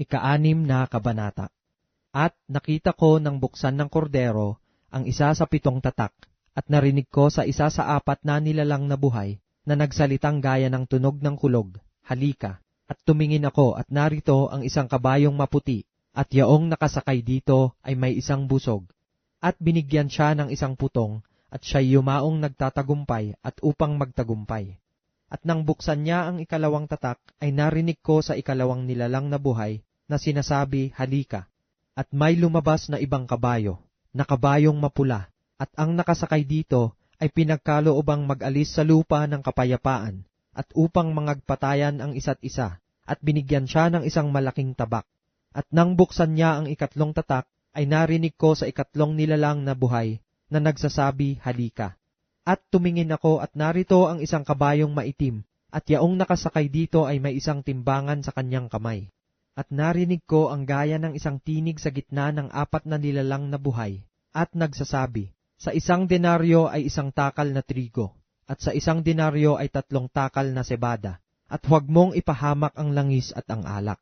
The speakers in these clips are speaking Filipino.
Ika-6 na kabanata. At nakita ko nang buksan ng kordero ang isa sa 7 tatak, at narinig ko sa isa sa 4 na nilalang na buhay na nagsalitang gaya ng tunog ng kulog, halika. At tumingin ako at narito ang isang kabayong maputi, at yaong nakasakay dito ay may isang busog. At binigyan siya ng isang putong, at siya'y yumaong nagtatagumpay at upang magtagumpay. At nang buksan niya ang 2 tatak, ay narinig ko sa 2 nilalang na buhay na sinasabi, halika. At may lumabas na ibang kabayo, na kabayong mapula, at ang nakasakay dito ay pinagkaloobang mag-alis sa lupa ng kapayapaan, at upang mangagpatayan ang isa't isa, at binigyan siya ng isang malaking tabak. At nang buksan niya ang 2 tatak, ay narinig ko sa 2 nilalang na buhay na nagsasabi, halika. At tumingin ako at narito ang isang kabayong maitim, at yaong nakasakay dito ay may isang timbangan sa kanyang kamay. At narinig ko ang gaya ng isang tinig sa gitna ng 4 na nilalang na buhay, at nagsasabi, sa 1 denaryo ay 1 takal na trigo, at sa 1 denaryo ay 3 takal na sebada, at huwag mong ipahamak ang langis at ang alak.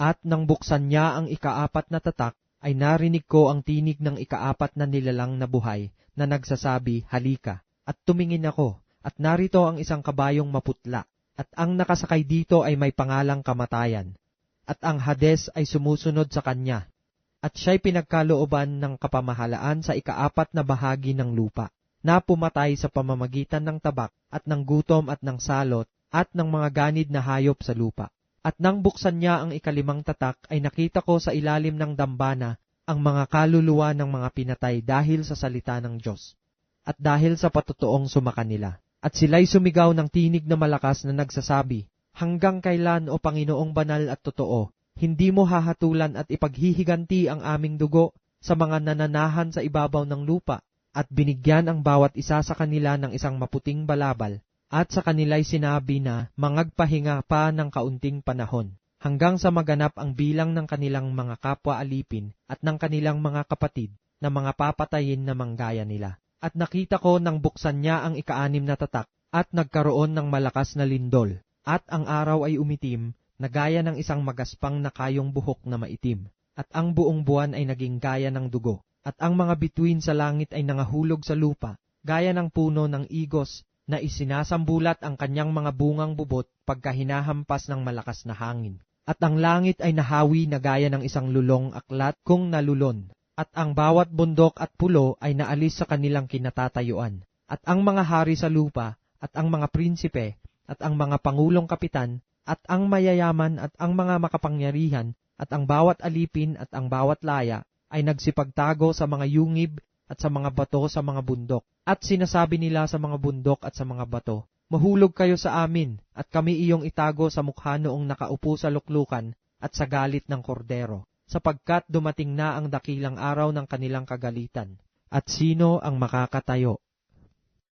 At nang buksan niya ang 4 na tatak, ay narinig ko ang tinig ng 4 na nilalang na buhay, na nagsasabi, halika. At tumingin ako, at narito ang isang kabayong maputla, at ang nakasakay dito ay may pangalang kamatayan. At ang Hades ay sumusunod sa kanya, at siya'y pinagkalooban ng kapamahalaan sa 4 na bahagi ng lupa, na pumatay sa pamamagitan ng tabak, at ng gutom at ng salot, at ng mga ganid na hayop sa lupa. At nang buksan niya ang 5 tatak, ay nakita ko sa ilalim ng dambana ang mga kaluluwa ng mga pinatay dahil sa salita ng Diyos, at dahil sa patutuong sumakanila. At sila'y sumigaw ng tinig na malakas na nagsasabi, hanggang kailan, o Panginoong banal at totoo, hindi mo hahatulan at ipaghihiganti ang aming dugo sa mga nananahan sa ibabaw ng lupa, at binigyan ang bawat isa sa kanila ng isang maputing balabal, at sa kanila'y sinabi na mangagpahinga pa ng kaunting panahon, hanggang sa maganap ang bilang ng kanilang mga kapwa alipin at ng kanilang mga kapatid na mga papatayin na manggaya nila. At nakita ko nang buksan niya ang 6 na tatak, at nagkaroon ng malakas na lindol. At ang araw ay umitim, na gaya ng isang magaspang na kayong buhok na maitim. At ang buong buwan ay naging gaya ng dugo. At ang mga bituin sa langit ay nangahulog sa lupa, gaya ng puno ng igos, na isinasambulat ang kanyang mga bungang bubot pagka hinahampas ng malakas na hangin. At ang langit ay nahawi na gaya ng isang lulong aklat kung nalulon. At ang bawat bundok at pulo ay naalis sa kanilang kinatatayuan. At ang mga hari sa lupa, at ang mga prinsipe, at ang mga pangulong kapitan, at ang mayayaman, at ang mga makapangyarihan, at ang bawat alipin, at ang bawat laya, ay nagsipagtago sa mga yungib, at sa mga bato sa mga bundok. At sinasabi nila sa mga bundok at sa mga bato, mahulog kayo sa amin, at kami iyong itago sa mukha noong nakaupo sa luklukan, at sa galit ng kordero, sapagkat dumating na ang dakilang araw ng kanilang kagalitan. At sino ang makakatayo?